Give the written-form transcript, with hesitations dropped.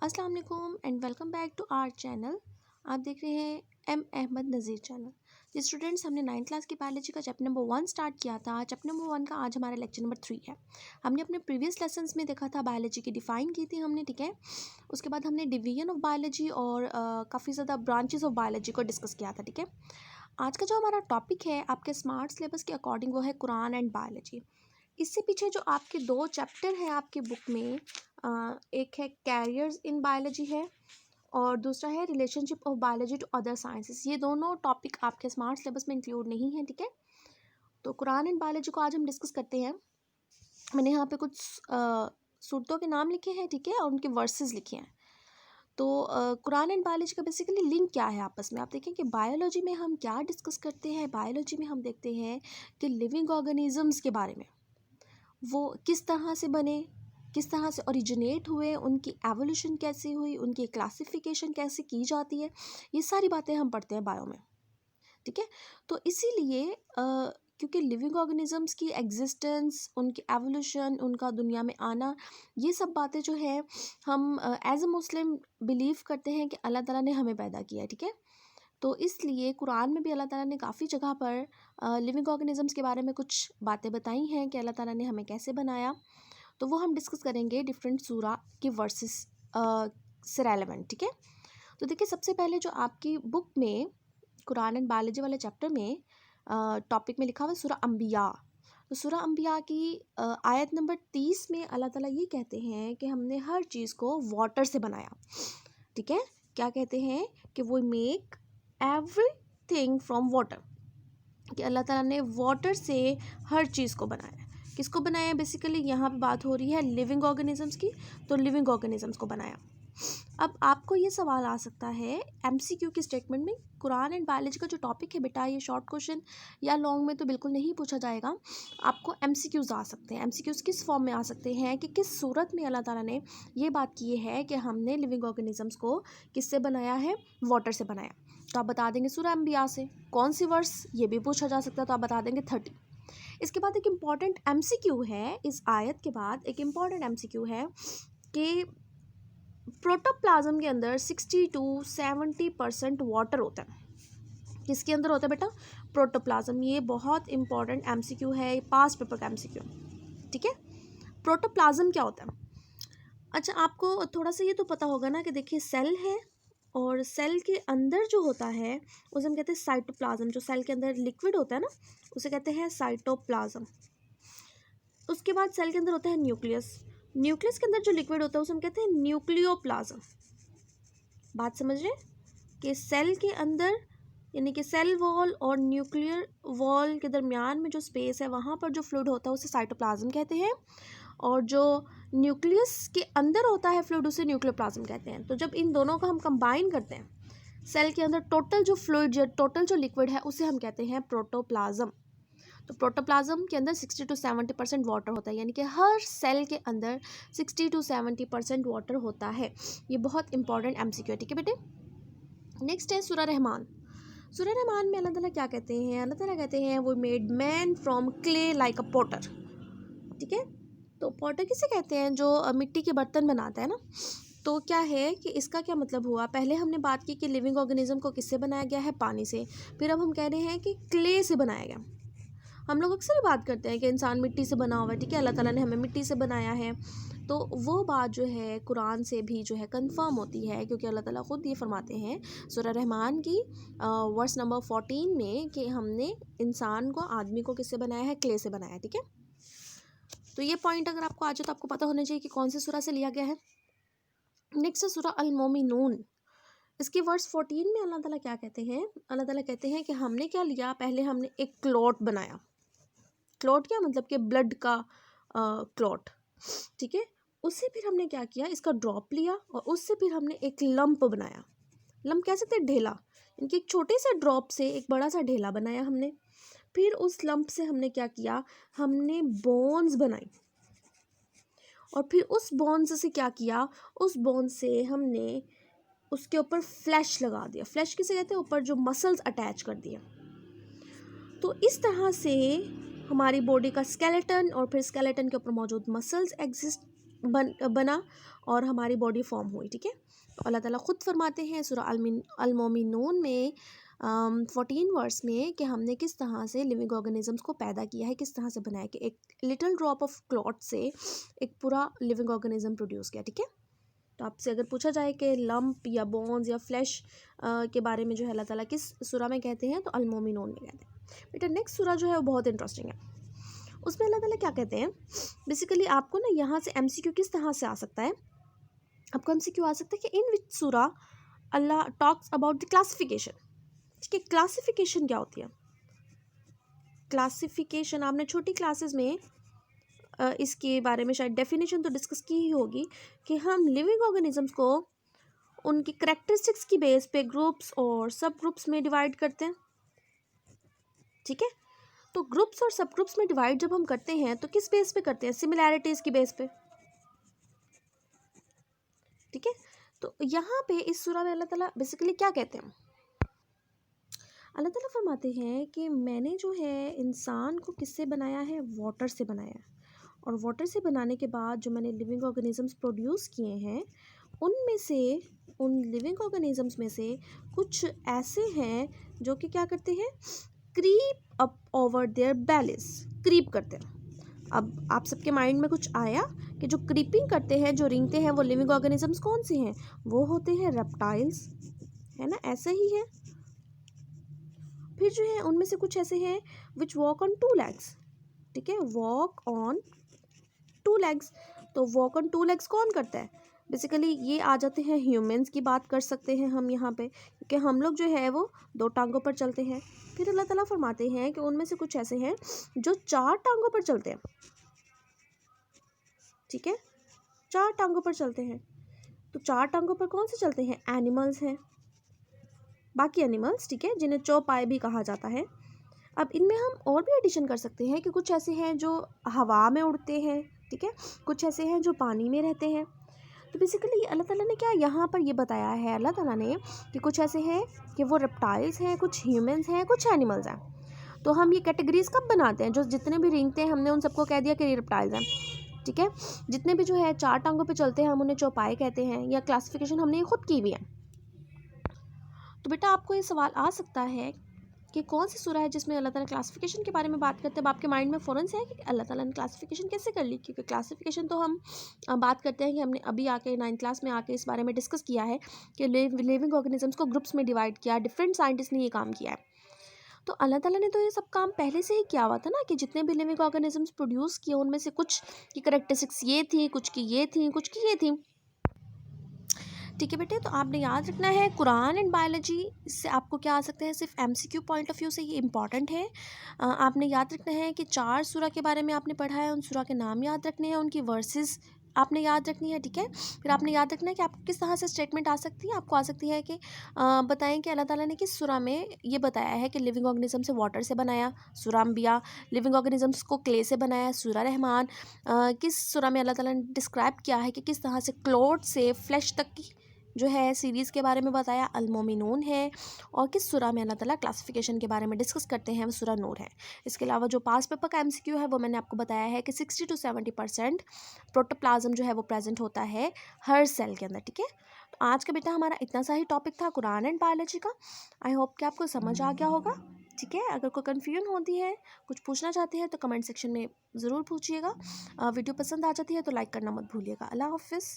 अस्सलाम वालेकुम and welcome back to our channel. आप देख रहे हैं एम अहमद नज़ीर चैनल। जी स्टूडेंट्स, हमने 9th क्लास की बायोलॉजी का चैप्टर नंबर 1 स्टार्ट किया था। चैप्टर नंबर 1 का आज हमारा लेक्चर नंबर 3 है। हमने अपने प्रीवियस लेसन्स में देखा था, बायोलॉजी की डिफ़ाइन की थी हमने, ठीक है। उसके बाद हमने डिवीजन ऑफ बायोलॉजी और काफ़ी ज़्यादा ब्रांचेस ऑफ बायोलॉजी को डिस्कस किया था, ठीक है। आज का जो हमारा टॉपिक है आपके स्मार्ट सिलेबस के अकॉर्डिंग, वो है कुरान एंड बायोलॉजी। इससे पीछे जो आपके 2 चैप्टर हैं आपकी बुक में, एक है कैरियर्स इन बायोलॉजी है और दूसरा है relationship of biology to other sciences. ये दोनों टॉपिक आपके स्मार्ट सिलेबस में इंक्लूड नहीं है, ठीक है। तो कुरान एंड बायोलॉजी को आज हम डिस्कस करते हैं। मैंने यहाँ पे कुछ सूरतों के नाम लिखे हैं, ठीक है, और उनके वर्सेस लिखे हैं। तो कुरान एंड बायोलॉजी का बेसिकली लिंक क्या है आपस में, आप देखें कि बायोलॉजी में हम क्या डिस्कस करते हैं। बायोलॉजी में हम देखते हैं कि लिविंग ऑर्गेनिजम्स के बारे में, वो किस तरह से बने, किस तरह से ओरिजिनेट हुए, उनकी एवोल्यूशन कैसे हुई, उनकी क्लासिफिकेशन कैसे की जाती है, ये सारी बातें हम पढ़ते हैं बायो में, ठीक है। तो इसीलिए क्योंकि लिविंग ऑर्गेनिजम्स की एग्जिस्टेंस, उनकी एवोल्यूशन, उनका दुनिया में आना, ये सब बातें जो है हम एज अ मुस्लिम बिलीव करते हैं कि अल्लाह ताला ने हमें पैदा किया है, ठीक है। तो इसलिए कुरान में भी अल्लाह ताला ने काफ़ी जगह पर लिविंग ऑर्गेनिजम्स के बारे में कुछ बातें बताई हैं कि अल्लाह ताला ने हमें कैसे बनाया। तो वो हम डिस्कस करेंगे डिफरेंट सूरा के वर्सेस से रेलेवेंट, ठीक है। तो देखिए, सबसे पहले जो आपकी बुक में कुरान एंड बायोलॉजी वाले चैप्टर में टॉपिक में लिखा हुआ है सूरा अंबिया। तो सूरा अंबिया की आयत नंबर 30 में अल्लाह ताला ये कहते हैं कि हमने हर चीज़ को वाटर से बनाया, ठीक है। क्या कहते हैं कि वो मेक एवरीथिंग फ्रॉम वाटर, कि अल्लाह ताला ने वाटर से हर चीज़ को बनाया। किसको बनाया? बेसिकली यहाँ पे बात हो रही है लिविंग ऑर्गेनिजम्स की, तो लिविंग ऑर्गेनिजम्स को बनाया। अब आपको ये सवाल आ सकता है एमसीक्यू की स्टेटमेंट में, कुरान एंड बायोलॉजी का जो टॉपिक है बेटा, ये शॉर्ट क्वेश्चन या लॉन्ग में तो बिल्कुल नहीं पूछा जाएगा। आपको एमसीक्यूज आ सकते हैं। एमसीक्यूज किस फॉर्म में आ सकते हैं कि किस सूरत में अल्लाह ताला ने ये बात की है कि हमने लिविंग ऑर्गेनिजम्स को किससे बनाया है? वाटर से बनाया। तो आप बता देंगे सूरा अंबिया से। कौन सी वर्स, ये भी पूछा जा सकता है, तो आप बता देंगे 30। इसके बाद एक इम्पॉर्टेंट एमसीक्यू है, इस आयत के बाद एक इम्पॉर्टेंट एमसीक्यू है कि प्रोटोप्लाज्म के अंदर 60 to 70% वाटर होता है। किसके अंदर होता है बेटा? प्रोटोप्लाज्म। ये बहुत इंपॉर्टेंट एमसीक्यू है, पास पेपर का एमसीक्यू, ठीक है। प्रोटोप्लाज्म क्या होता है? अच्छा, आपको थोड़ा सा ये तो पता होगा ना कि देखिए सेल है और सेल के अंदर जो होता है उसे हम कहते हैं साइटोप्लाज्म। जो सेल के अंदर लिक्विड होता है ना, उसे कहते हैं साइटोप्लाज्म। उसके बाद सेल के अंदर होता है न्यूक्लियस। न्यूक्लियस के अंदर जो लिक्विड होता है उसे हम कहते हैं न्यूक्लियोप्लाज्म। बात समझ रहे हैं कि सेल के अंदर, यानी कि सेल वॉल और न्यूक्लियर वॉल के दरमियान में जो स्पेस है, वहाँ पर जो फ्लूइड होता है उसे साइटोप्लाज्म कहते हैं, और जो न्यूक्लियस के अंदर होता है फ्लूइड उसे न्यूक्लियोप्लाज्म कहते हैं। तो जब इन दोनों को हम कंबाइन करते हैं, सेल के अंदर टोटल जो फ्लूइड, टोटल जो लिक्विड है, उसे हम कहते हैं प्रोटोप्लाज्म। तो प्रोटोप्लाज्म के अंदर 60 to 70% वाटर होता है, यानी कि हर सेल के अंदर 60 to 70% वाटर होता है। ये बहुत इंपॉर्टेंट एमसीक्यू है, ठीक है बेटे। नेक्स्ट है सूरा रहमान। सूरा रहमान में अल्लाह ताला क्या कहते हैं? अल्लाह ताला कहते हैं वो made man from clay like a Potter, ठीक है। तो पॉटर किसे कहते हैं? जो मिट्टी के बर्तन बनाता है ना। तो क्या है कि इसका क्या मतलब हुआ? पहले हमने बात की कि लिविंग ऑर्गेनिज्म को किससे बनाया गया है? पानी से। फिर अब हम कह रहे हैं कि क्ले से बनाया गया। हम लोग अक्सर ही बात करते हैं कि इंसान मिट्टी से बना हुआ है, ठीक है, अल्लाह ताला ने हमें मिट्टी से बनाया है। तो वो बात जो है कुरान से भी जो है कंफर्म होती है, क्योंकि अल्लाह ताला ख़ुद ये फरमाते हैं सूरा रहमान की वर्स नंबर 14 में कि हमने इंसान को, आदमी को किससे बनाया है? क्ले से बनाया है, ठीक है। तो ये पॉइंट अगर आपको आ जाए तो आपको पता होना चाहिए कि कौन सी सूरा से लिया गया है। नेक्स्ट है सूरा अल मोमिनून। इसके वर्स 14 में अल्लाह ताला क्या कहते हैं? अल्लाह ताला कहते हैं कि हमने क्या लिया? पहले हमने एक क्लॉट बनाया। क्लॉट क्या मतलब? कि ब्लड का क्लॉट, ठीक है। उससे फिर हमने क्या किया? इसका ड्रॉप लिया और उससे फिर हमने एक लंप बनाया। लंप कह सकते हैं ढेला, इनके एक छोटे से ड्रॉप से एक बड़ा सा ढेला बनाया हमने। फिर उस लंप से हमने क्या किया? हमने बोन्स बनाई, और फिर उस बोन्स से क्या किया? उस बोन्स से हमने उसके ऊपर फ्लैश लगा दिया। फ्लैश किसे कहते हैं? ऊपर जो मसल्स अटैच कर दिया। तो इस तरह से हमारी बॉडी का स्केलेटन और फिर स्केलेटन के ऊपर मौजूद मसल्स बना, और हमारी बॉडी फॉर्म हुई, ठीक है। तो अल्लाह ताला खुद फरमाते हैं सूरा अल-मोमिनून में 14 वर्स में कि हमने किस तरह से लिविंग ऑर्गेनिजम्स को पैदा किया है, किस तरह से बनाया कि एक लिटिल ड्रॉप ऑफ क्लॉट से एक पूरा लिविंग ऑर्गेनिज्म प्रोड्यूस किया, ठीक है। तो आपसे अगर पूछा जाए कि लंप या बोन्स या फ्लैश के बारे में जो है अल्लाह ताला किस सूरा में कहते हैं, तो अल-मोमिनून में कहते हैं। बेटा नेक्स्ट सूरा जो है वो बहुत इंटरेस्टिंग है। उसमें अल्लाह ताला क्या कहते हैं, बेसिकली आपको ना यहाँ से एमसीक्यू किस तरह से आ सकता है, आपको एमसीक्यू आ सकता है कि इन विच सूरा अल्लाह टॉक्स अबाउट द क्लासिफिकेशन, ठीक है। क्लासिफिकेशन क्या होती है, क्लासिफिकेशन आपने छोटी क्लासेस में इसके बारे में शायद डेफिनेशन तो डिस्कस की ही होगी कि हम लिविंग ऑर्गेनिजम्स को उनकी करेक्टरिस्टिक्स की बेस पे ग्रुप्स और सब ग्रुप्स में डिवाइड करते हैं, ठीक है। तो ग्रुप्स और सब ग्रुप्स में डिवाइड जब हम करते हैं तो किस बेस पे करते हैं, सिमिलैरिटीज की बेस पे, ठीक है। तो यहाँ पे इस सूरा में अल्लाह ताला बेसिकली क्या कहते हैं, अल्लाह ताला फरमाते हैं कि मैंने जो है इंसान को किससे बनाया है, वाटर से बनाया है। और वाटर से बनाने के बाद जो मैंने लिविंग ऑर्गेनिजम्स प्रोड्यूस किए हैं, उनमें से उन लिविंग ऑर्गेनिजम्स में से कुछ ऐसे हैं जो कि क्या करते हैं, creep up over their bellies, creep करते हैं। अब आप सबके माइंड में कुछ आया कि जो क्रीपिंग करते हैं, जो रेंगते हैं, वो लिविंग ऑर्गेनिजम्स कौन से हैं, वो होते हैं रेप्टाइल्स, है ना, ऐसे ही है। फिर जो है उनमें से कुछ ऐसे हैं विच वॉक ऑन 2 legs, ठीक है, वॉक ऑन 2 legs। तो वॉक ऑन 2 legs कौन करता है, बेसिकली ये आ जाते हैं ह्यूमंस की बात कर सकते हैं हम यहाँ पे, क्योंकि हम लोग जो है वो 2 टांगों पर चलते हैं। फिर अल्लाह ताला फरमाते हैं कि उनमें से कुछ ऐसे हैं जो 4 टांगों पर चलते हैं, ठीक है, 4 टांगों पर चलते हैं। तो 4 टांगों पर कौन से चलते हैं, एनिमल्स हैं, बाकी एनिमल्स, ठीक है, जिन्हें चौपाई भी कहा जाता है। अब इनमें हम और भी एडिशन कर सकते हैं कि कुछ ऐसे हैं जो हवा में उड़ते हैं, ठीक है, कुछ ऐसे हैं जो पानी में रहते हैं। तो बेसिकली अल्लाह ताला ने क्या यहाँ पर ये बताया है, अल्लाह ताला ने कि कुछ ऐसे हैं कि वो रेप्टाइल्स हैं, कुछ ह्यूमंस हैं, कुछ एनिमल्स हैं। तो हम ये कैटेगरीज कब बनाते हैं, जो जितने भी रेंगते हैं हमने उन सबको कह दिया कि ये रेप्टाइल्स हैं, ठीक है। जितने भी जो है 4 टांगों पे चलते हैं हम उन्हें चौपाई कहते हैं, या क्लासिफिकेशन हमने ये खुद की भी है। तो बेटा आपको ये सवाल आ सकता है कि कौन सी सूरा है जिसमें अल्लाह ताला क्लासिफिकेशन के बारे में बात करते हैं। अब आपके माइंड में फ़ौरन से है कि अल्लाह ताला ने क्लासिफिकेशन कैसे कर ली, क्योंकि क्लासिफिकेशन तो हम बात करते हैं कि हमने अभी आके 9th क्लास में आके इस बारे में डिस्कस किया है कि लिविंग ऑर्गेनिजम्स को ग्रुप्स में डिवाइड किया, डिफरेंट साइंटिस्ट ने ये काम किया है। तो अल्लाह ताला ने तो ये सब काम पहले से ही किया हुआ था ना, कि जितने भी लिविंग ऑर्गेनिजम्स प्रोड्यूस किए उनमें से कुछ की करेक्टरिस्टिक्स ये थी, कुछ की ये थी, कुछ की ये थी, ठीक है बेटे। तो आपने याद रखना है कुरान एंड बायोलॉजी, इससे आपको क्या आ सकते हैं, सिर्फ एमसीक्यू पॉइंट ऑफ व्यू से ये इंपॉर्टेंट है। आपने याद रखना है कि 4 सूरा के बारे में आपने पढ़ा है, उन सूरा के नाम याद रखने हैं, उनकी वर्सेस आपने याद रखनी है, ठीक है। फिर आपने याद रखना है कि आपको किस तरह से स्टेटमेंट आ सकती है, आपको आ सकती है कि बताएं कि अल्लाह ताला ने किस सूरा में ये बताया है कि लिविंग ऑर्गेनिज्म से वाटर से बनाया, सूरा अंबिया। लिविंग ऑर्गेनिजम्स को क्ले से बनाया, सूरा रहमान। किस सूरा में अल्लाह ताला ने डिस्क्राइब किया है कि किस तरह से क्लोथ से फ्लैश तक की जो है सीरीज़ के बारे में बताया, अल-मोमिनून है। और किस सूरा में अल्लाह ताला क्लासिफिकेशन के बारे में डिस्कस करते हैं, वो सूरा नूर है। इसके अलावा जो पास पेपर का एमसीक्यू है वो मैंने आपको बताया है कि 60 to 70% प्रोटोप्लाज्म जो है वो प्रेजेंट होता है हर सेल के अंदर, ठीक है। तो आज का बेटा हमारा इतना सा ही टॉपिक था कुरान एंड बायोलॉजी का। आई होप कि आपको समझ आ गया होगा, ठीक है। अगर कोई कन्फ्यूजन होती है, कुछ पूछना चाहते हैं तो कमेंट सेक्शन में ज़रूर पूछिएगा। वीडियो पसंद आ जाती है तो लाइक करना मत भूलिएगा। अल्लाह हाफिज़।